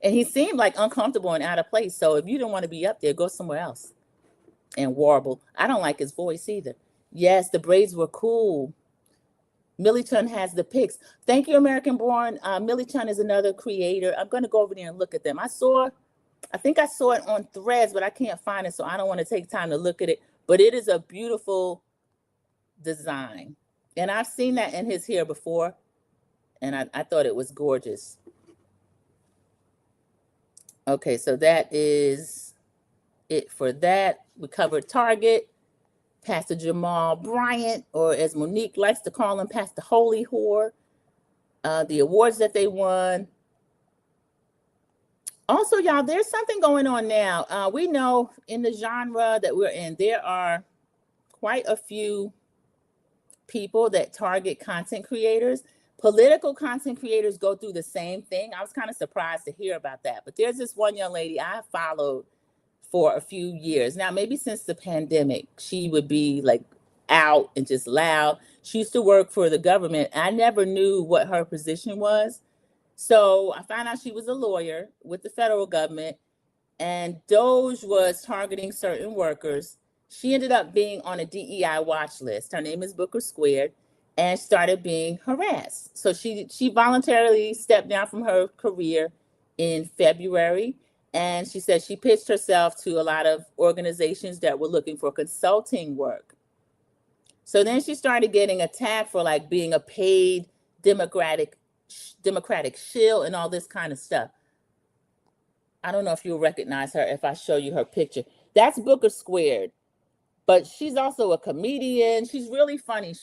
And he seemed like uncomfortable and out of place. So if you don't want to be up there, go somewhere else and warble. I don't like his voice either. Yes, the braids were cool. Millie Chun has the pics. Thank you, American Born. Millie Chun is another creator. I'm going to go over there and look at them. I think I saw it on Threads, but I can't find it, so I don't want to take time to look at it. But it is a beautiful design. And I've seen that in his hair before, and I thought it was gorgeous. Okay, so that is it for that. We covered Target, Pastor Jamal Bryant, or as Monique likes to call him, Pastor Holy Whore, the awards that they won. Also, y'all, there's something going on now. We know in the genre that we're in, there are quite a few people that target content creators. Political content creators go through the same thing. I was kind of surprised to hear about that. But there's this one young lady I followed for a few years. Now, maybe since the pandemic, she would be like out and just loud. She used to work for the government. I never knew what her position was. So I found out she was a lawyer with the federal government, and Doge was targeting certain workers. She ended up being on a DEI watch list. Her name is Booker Squared, and started being harassed. So she voluntarily stepped down from her career in February. And she said she pitched herself to a lot of organizations that were looking for consulting work. So then she started getting attacked for like being a paid Democratic shill and all this kind of stuff. I don't know if you'll recognize her if I show you her picture. That's Booker Squared. But she's also a comedian. She's really funny.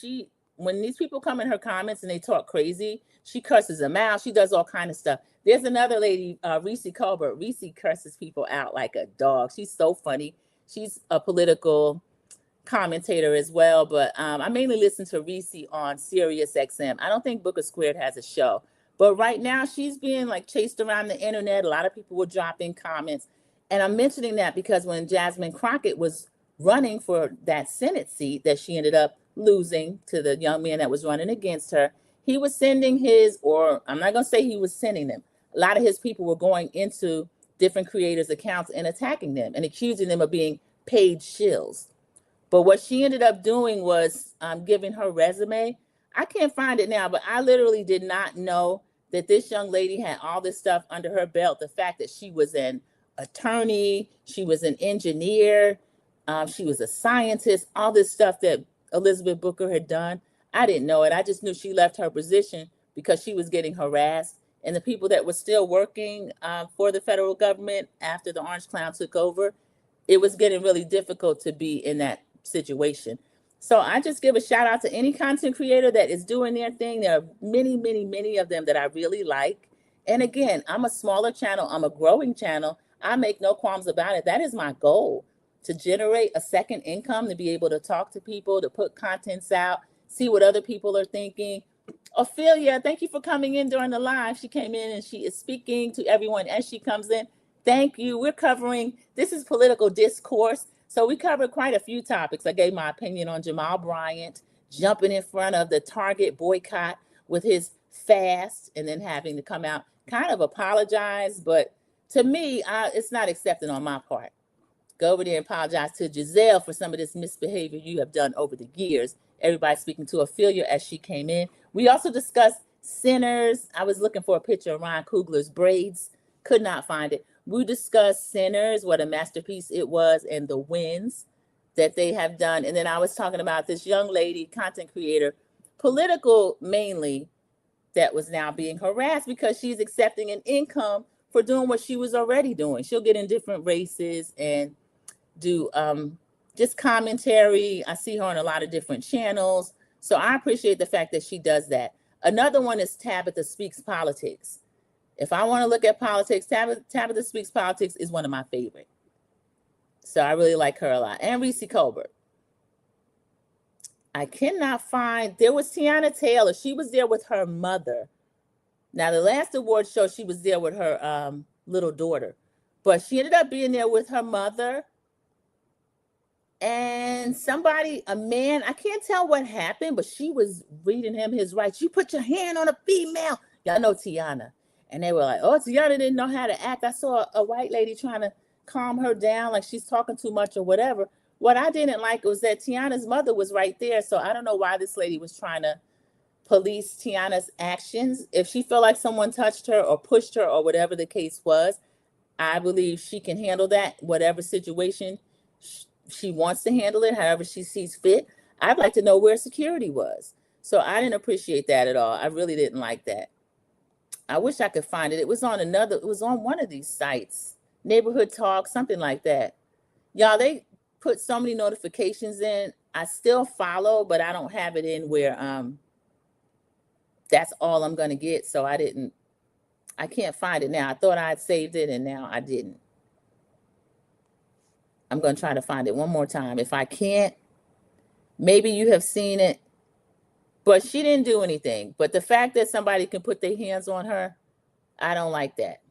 When these people come in her comments and they talk crazy, she curses them out. She does all kind of stuff. There's another lady, Reese Colbert. Reese curses people out like a dog. She's so funny. She's a political commentator as well, but I mainly listen to Reese on Sirius XM. I don't think Booker Squared has a show, but right now she's being like chased around the internet. A lot of people were dropping comments, and I'm mentioning that because when Jasmine Crockett was running for that Senate seat that she ended up losing to the young man that was running against her, he was sending I'm not going to say he was sending them. A lot of his people were going into different creators' accounts and attacking them and accusing them of being paid shills. But what she ended up doing was giving her resume. I can't find it now, but I literally did not know that this young lady had all this stuff under her belt. The fact that she was an attorney, she was an engineer, she was a scientist, all this stuff that Elizabeth Booker had done. I didn't know it. I just knew she left her position because she was getting harassed. And the people that were still working for the federal government after the Orange Clown took over, it was getting really difficult to be in that situation. So I just give a shout out to any content creator that is doing their thing. There are many, many, many of them that I really like. And again, I'm a smaller channel. I'm a growing channel. I make no qualms about it. That is my goal, to generate a second income, to be able to talk to people, to put contents out, see what other people are thinking. Ophelia, thank you for coming in during the live. She came in and she is speaking to everyone as she comes in. Thank you. We're covering, this is political discourse. So we covered quite a few topics. I gave my opinion on Jamal Bryant jumping in front of the Target boycott with his fast and then having to come out, kind of apologize. But to me, it's not accepted on my part. Go over there and apologize to Giselle for some of this misbehavior you have done over the years. Everybody speaking to Ophelia as she came in. We also discussed Sinners. I was looking for a picture of Ryan Coogler's braids. Could not find it. We discussed Sinners, what a masterpiece it was, and the wins that they have done. And then I was talking about this young lady, content creator, political mainly, that was now being harassed because she's accepting an income for doing what she was already doing. She'll get in different races and do just commentary. I see her on a lot of different channels. So I appreciate the fact that she does that. Another one is Tabitha Speaks Politics. If I want to look at politics, Tabitha Speaks Politics is one of my favorite. So I really like her a lot. And Reese Colbert. I cannot find, there was Tiana Taylor. She was there with her mother. Now, the last award show, she was there with her little daughter. But she ended up being there with her mother. And somebody, a man, I can't tell what happened, but she was reading him his rights. You put your hand on a female. Y'all know Tiana. And they were like, oh, Tiana didn't know how to act. I saw a white lady trying to calm her down, like she's talking too much or whatever. What I didn't like was that Tiana's mother was right there. So I don't know why this lady was trying to police Tiana's actions. If she felt like someone touched her or pushed her or whatever the case was, I believe she can handle that, whatever situation she wants to handle it, however she sees fit. I'd like to know where security was. So I didn't appreciate that at all. I really didn't like that. I wish I could find it. It was on one of these sites, Neighborhood Talk, something like that. Y'all, they put so many notifications in. I still follow, but I don't have it in where that's all I'm gonna get. So I can't find it now. I thought I had saved it and now I didn't. I'm going to try to find it one more time. If I can't, maybe you have seen it, but she didn't do anything. But the fact that somebody can put their hands on her, I don't like that.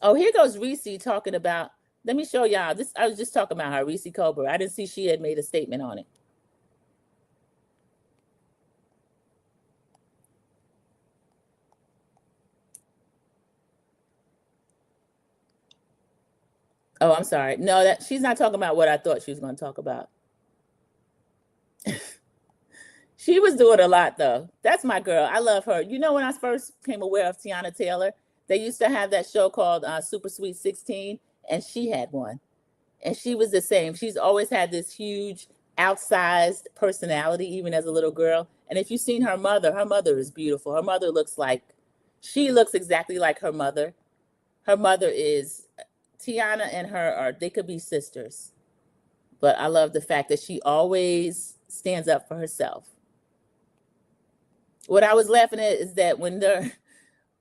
Oh, here goes Reese talking about, let me show y'all this. I was just talking about her, Reese Coogler. I didn't see she had made a statement on it. Oh, I'm sorry. No, that she's not talking about what I thought she was going to talk about. She was doing a lot, though. That's my girl. I love her. You know, when I first became aware of Tiana Taylor, they used to have that show called Super Sweet 16, and she had one. And she was the same. She's always had this huge, outsized personality, even as a little girl. And if you've seen her mother is beautiful. Her mother she looks exactly like her mother. Her mother is, Tiana and her they could be sisters. But I love the fact that she always stands up for herself. What I was laughing at is that when the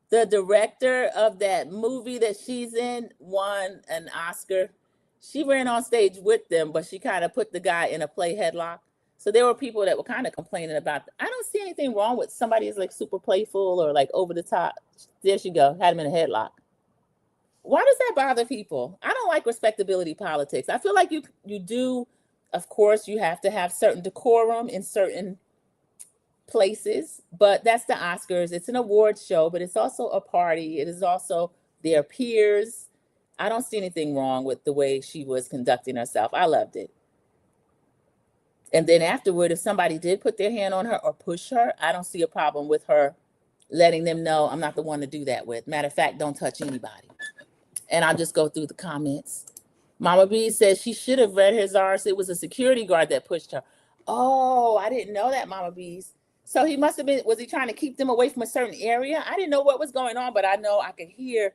director of that movie that she's in won an Oscar, she ran on stage with them, but she kind of put the guy in a play headlock. So there were people that were kind of complaining about I don't see anything wrong with somebody who's like super playful or like over the top. There she go, had him in a headlock. Why does that bother people? I don't like respectability politics. I feel like you do, of course, you have to have certain decorum in certain places, but that's the Oscars. It's an awards show, but it's also a party. It is also their peers. I don't see anything wrong with the way she was conducting herself. I loved it. And then afterward, if somebody did put their hand on her or push her, I don't see a problem with her letting them know I'm not the one to do that with. Matter of fact, don't touch anybody. And I'll just go through the comments. Mama B says she should have read his arse. It was a security guard that pushed her. Oh, I didn't know that, Mama B's. So he must have been, was he trying to keep them away from a certain area? I didn't know what was going on, but I know I could hear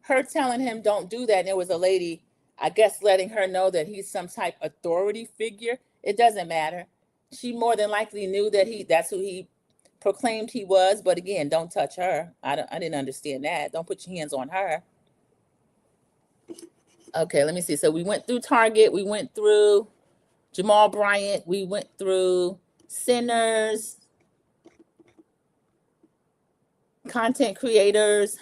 her telling him don't do that. And there was a lady, I guess, letting her know that he's some type of authority figure. It doesn't matter. She more than likely knew that that's who he proclaimed he was. But again, don't touch her. I didn't understand that. Don't put your hands on her. Okay, let me see. So we went through Target. We went through Jamal Bryant. We went through sinners, content creators.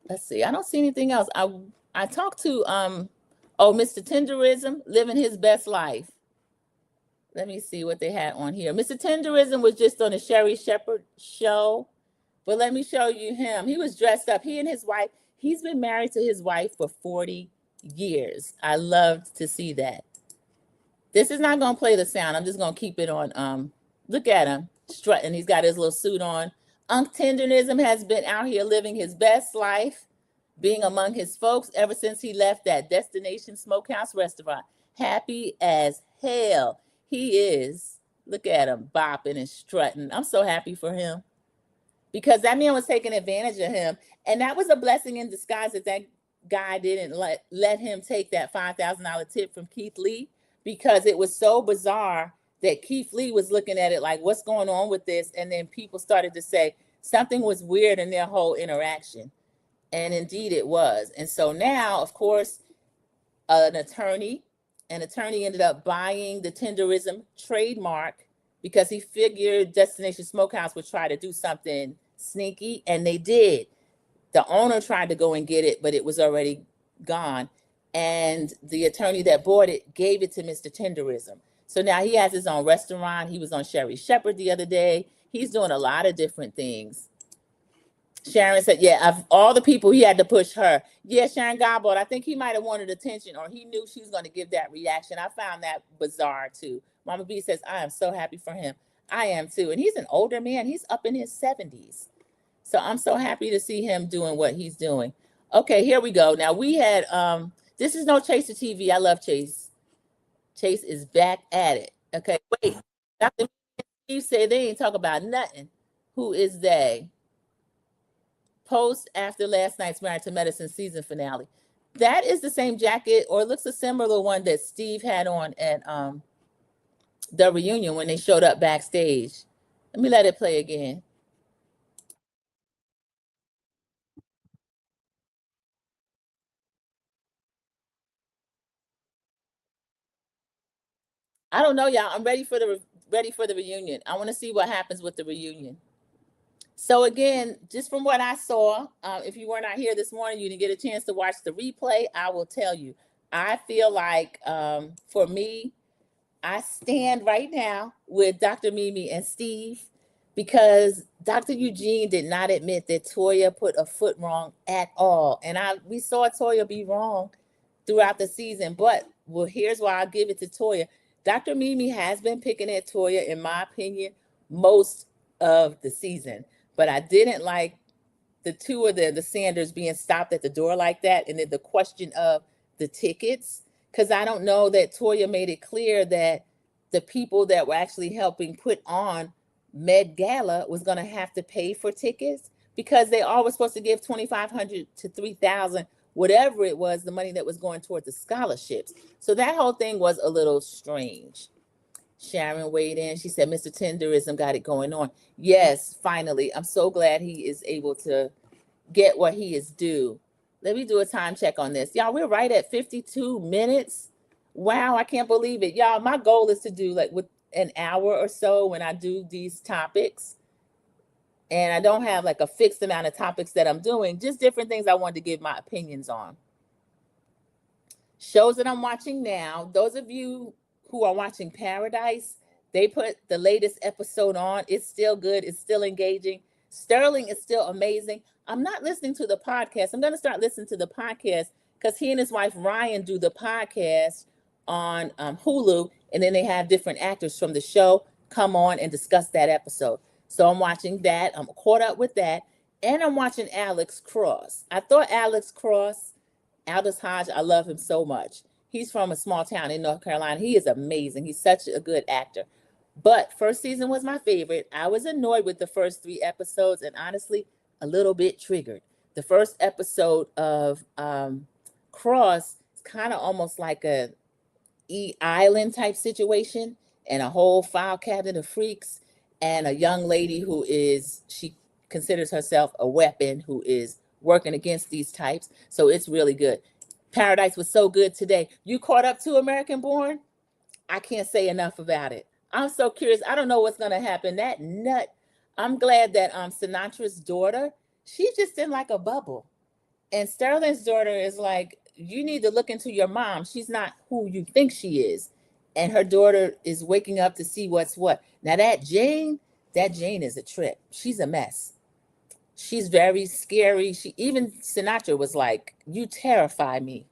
Let's see. I don't see anything else. I talked to Mr. Tenderism, living his best life. Let me see what they had on here. Mr. Tenderism was just on the Sherry Shepherd show. But let me show you him. He was dressed up. He and his wife, he's been married to his wife for 40 years. I loved to see that. This is not going to play the sound. I'm just going to keep it on. Look at him strutting. He's got his little suit on. Unc Tenderism has been out here living his best life, being among his folks ever since he left that Destination Smokehouse restaurant. Happy as hell. He is. Look at him bopping and strutting. I'm so happy for him. Because that man was taking advantage of him. And that was a blessing in disguise that guy didn't let him take that $5,000 tip from Keith Lee, because it was so bizarre that Keith Lee was looking at it like, what's going on with this? And then people started to say something was weird in their whole interaction. And indeed it was. And so now, of course, an attorney ended up buying the Tenderism trademark because he figured Destination Smokehouse would try to do something sneaky, and they did. The owner tried to go and get it, but it was already gone. and the attorney that bought it gave it to Mr. Tenderism. So now he has his own restaurant. He was on Sherry Shepherd the other day. He's doing a lot of different things. Sharon said, yeah, of all the people, he had to push her. Yeah, Sharon Gobble, I think he might have wanted attention, or he knew she was going to give that reaction. I found that bizarre too. Mama B says, I am so happy for him. I am too. And he's an older man. He's up in his 70s. So I'm so happy to see him doing what he's doing. Okay, here we go. Now we had, this is no Chaser TV. I love Chase. Chase is back at it. Okay, wait. Dr. Steve said they ain't talk about nothing. Who is they? Post after last night's Married to Medicine season finale. That is the same jacket, or it looks a similar one that Steve had on at the reunion when they showed up backstage. Let me let it play again. I don't know, y'all. I'm ready for the reunion. I want to see what happens with the reunion. So again, just from what I saw, if you were not here this morning, you didn't get a chance to watch the replay. I will tell you, I feel like for me, I stand right now with Dr. Mimi and Steve, because Dr. Eugene did not admit that Toya put a foot wrong at all. And we saw Toya be wrong throughout the season. But well, here's why I'll give it to Toya. Dr. Mimi has been picking at Toya, in my opinion, most of the season. But I didn't like the two of the Sanders being stopped at the door like that. And then the question of the tickets, because I don't know that Toya made it clear that the people that were actually helping put on Med Gala was going to have to pay for tickets, because they all were supposed to give $2,500 to $3,000, whatever it was, the money that was going toward the scholarships. So that whole thing was a little strange. Sharon weighed in. She said, Mr. Tenderism got it going on. Yes, finally. I'm so glad he is able to get what he is due. Let me do a time check on this. Y'all, we're right at 52 minutes. Wow, I can't believe it. Y'all, my goal is to do like with an hour or so when I do these topics. And I don't have like a fixed amount of topics that I'm doing, just different things I wanted to give my opinions on. Shows that I'm watching now, those of you who are watching Paradise, they put the latest episode on. It's still good. It's still engaging. Sterling is still amazing. I'm not listening to the podcast. I'm going to start listening to the podcast because he and his wife Ryan do the podcast on Hulu, and then they have different actors from the show come on and discuss that episode. So I'm watching that. I'm caught up with that. And I'm watching Alex Cross. I thought Alex Cross, Aldous Hodge, I love him so much. He's from a small town in North Carolina. He is amazing. He's such a good actor. But first season was my favorite. I was annoyed with the first 3 episodes and honestly a little bit triggered. The first episode of Cross is kind of almost like a Island type situation, and a whole file cabinet of freaks, and a young lady who she considers herself a weapon, who is working against these types. So it's really good. Paradise was so good today. You caught up to American Born? I can't say enough about it. I'm so curious. I don't know what's going to happen. That nut. I'm glad that Sinatra's daughter, she's just in like a bubble. And Sterling's daughter is like, you need to look into your mom. She's not who you think she is. And her daughter is waking up to see what's what. Now that Jane is a trip. She's a mess. She's very scary. Even Sinatra was like, you terrify me.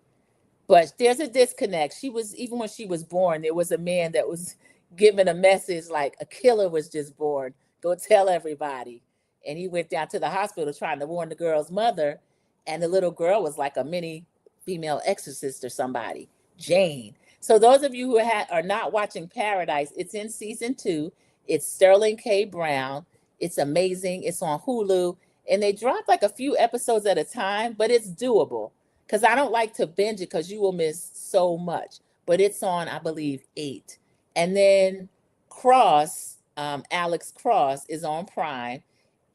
But there's a disconnect. Even when she was born, there was a man that was giving a message like a killer was just born. Go tell everybody. And he went down to the hospital trying to warn the girl's mother. And the little girl was like a mini female exorcist or somebody, Jane. So those of you who are not watching Paradise, it's in season 2. It's Sterling K. Brown. It's amazing. It's on Hulu. And they drop like a few episodes at a time, but it's doable. Because I don't like to binge it because you will miss so much. But it's on, I believe, 8. And then Cross, Alex Cross, is on Prime.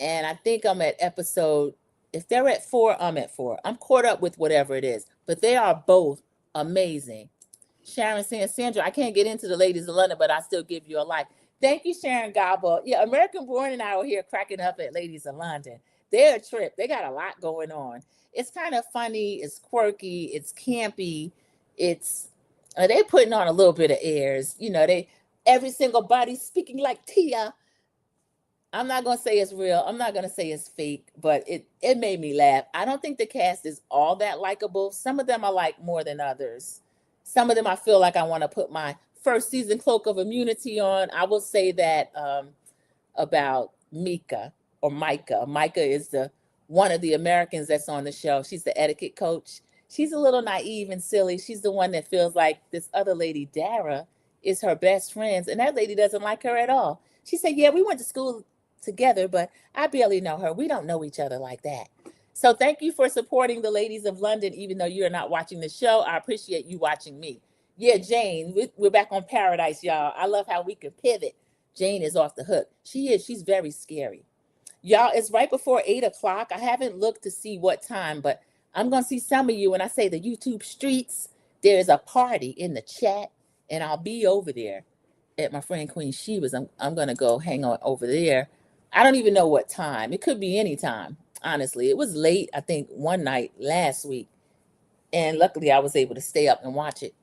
And I think I'm at episode, if they're at 4, I'm at 4. I'm caught up with whatever it is. But they are both amazing. Sharon saying, Sandra, I can't get into the Ladies of London, but I still give you a like. Thank you, Sharon Gobble. Yeah, American Born and I were here cracking up at Ladies of London. They're a trip. They got a lot going on. It's kind of funny. It's quirky. It's campy. It's they putting on a little bit of airs. You know, they every single body speaking like Tia. I'm not gonna say it's real. I'm not gonna say it's fake, but it made me laugh. I don't think the cast is all that likable. Some of them I like more than others. Some of them I feel like I want to put my first season cloak of immunity on. I will say that about Mika or Micah. Micah is the one of the Americans that's on the show. She's the etiquette coach. She's a little naive and silly. She's the one that feels like this other lady, Dara, is her best friend, and that lady doesn't like her at all. She said, "Yeah, we went to school together, but I barely know her. We don't know each other like that." So thank you for supporting the ladies of London, even though you're not watching the show. I appreciate you watching me. Yeah, Jane, we're back on Paradise, y'all. I love how we can pivot. Jane is off the hook. She is. She's very scary. Y'all, it's right before 8 o'clock. I haven't looked to see what time, but I'm going to see some of you when I say the YouTube streets. There's a party in the chat, and I'll be over there at my friend Queen Sheba's. I'm going to go hang on over there. I don't even know what time. It could be any time, honestly. It was late, I think, one night last week, and luckily I was able to stay up and watch it.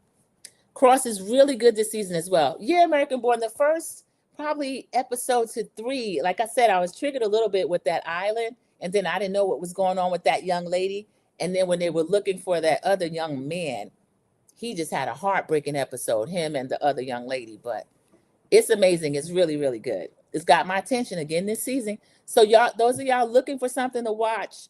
Cross is really good this season as well. Yeah, American Born, the first probably episode to 3. Like I said, I was triggered a little bit with that island, and then I didn't know what was going on with that young lady. And then when they were looking for that other young man, he just had a heartbreaking episode, him and the other young lady. But it's amazing. It's really, really good. It's got my attention again this season. So y'all, those of y'all looking for something to watch,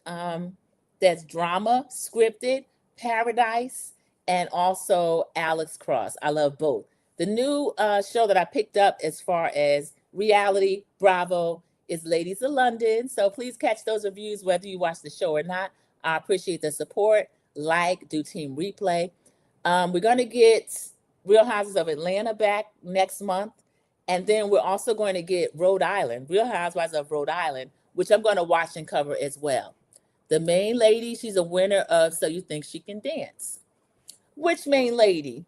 that's drama, scripted, Paradise, and also Alex Cross. I love both. The new show that I picked up as far as reality, Bravo, is Ladies of London. So please catch those reviews whether you watch the show or not. I appreciate the support. Like, do team replay. We're going to get Real Houses of Atlanta back next month. And then we're also going to get Rhode Island, Real Housewives of Rhode Island, which I'm going to watch and cover as well. The main lady, she's a winner of So You Think She Can Dance. Which main lady?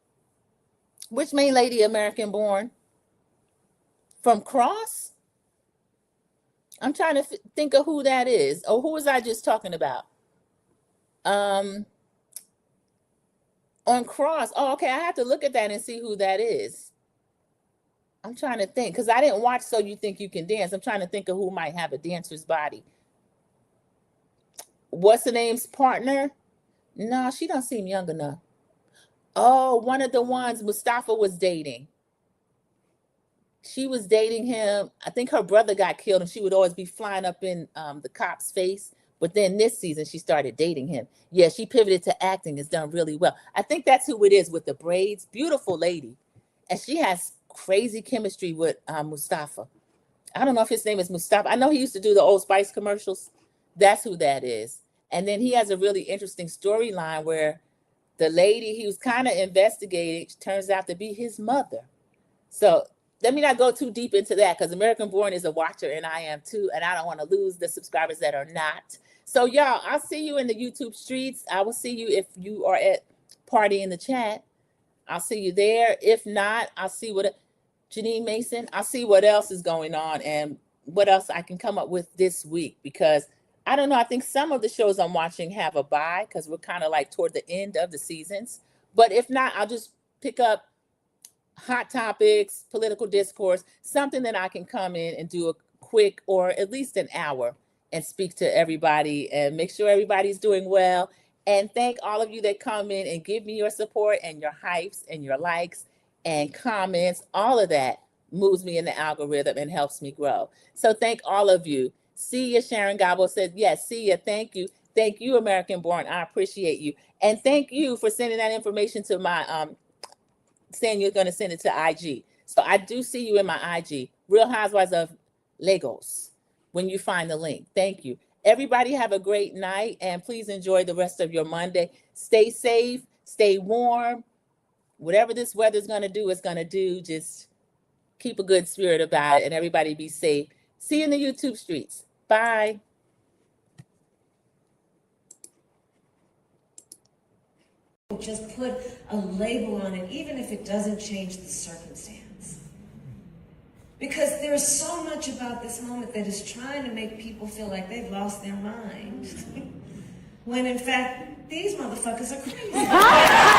Which main lady, American Born? From Cross? I'm trying to think of who that is. Oh, who was I just talking about? On Cross. Oh, okay. I have to look at that and see who that is. I'm trying to think because I didn't watch So You Think You Can Dance. I'm trying to think of who might have a dancer's body. What's the name's partner? No, she don't seem young enough. Oh, one of the ones Mustafa was dating. She was dating him. I think her brother got killed and she would always be flying up in the cop's face. But then this season, she started dating him. Yeah, she pivoted to acting. Has done really well. I think that's who it is with the braids. Beautiful lady. And she has crazy chemistry with Mustafa. I don't know if his name is Mustafa. I know he used to do the Old Spice commercials. That's who that is. And then he has a really interesting storyline where the lady he was kind of investigating turns out to be his mother. So let me not go too deep into that because American Born is a watcher and I am too. And I don't want to lose the subscribers that are not. So y'all, I'll see you in the YouTube streets. I will see you if you are at Party in the Chat. I'll see you there. If not, I'll see what Janine Mason. I'll see what else is going on and what else I can come up with this week because I don't know. I think some of the shows I'm watching have a bye because we're kind of like toward the end of the seasons. But if not, I'll just pick up hot topics, political discourse, something that I can come in and do a quick or at least an hour and speak to everybody and make sure everybody's doing well. And thank all of you that come in and give me your support and your hypes and your likes and comments. All of that moves me in the algorithm and helps me grow. So thank all of you. See ya, Sharon Gobble said, yes, see ya. Thank you. Thank you, American Born. I appreciate you. And thank you for sending that information to my, saying you're going to send it to IG. So I do see you in my IG, Real Housewives of Lagos, when you find the link. Thank you. Everybody have a great night and please enjoy the rest of your Monday. Stay safe, stay warm. Whatever this weather's going to do, it's going to do. Just keep a good spirit about it and everybody be safe. See you in the YouTube streets. Bye. Just put a label on it, even if it doesn't change the circumstance. Because there's so much about this moment that is trying to make people feel like they've lost their mind. When in fact, these motherfuckers are crazy.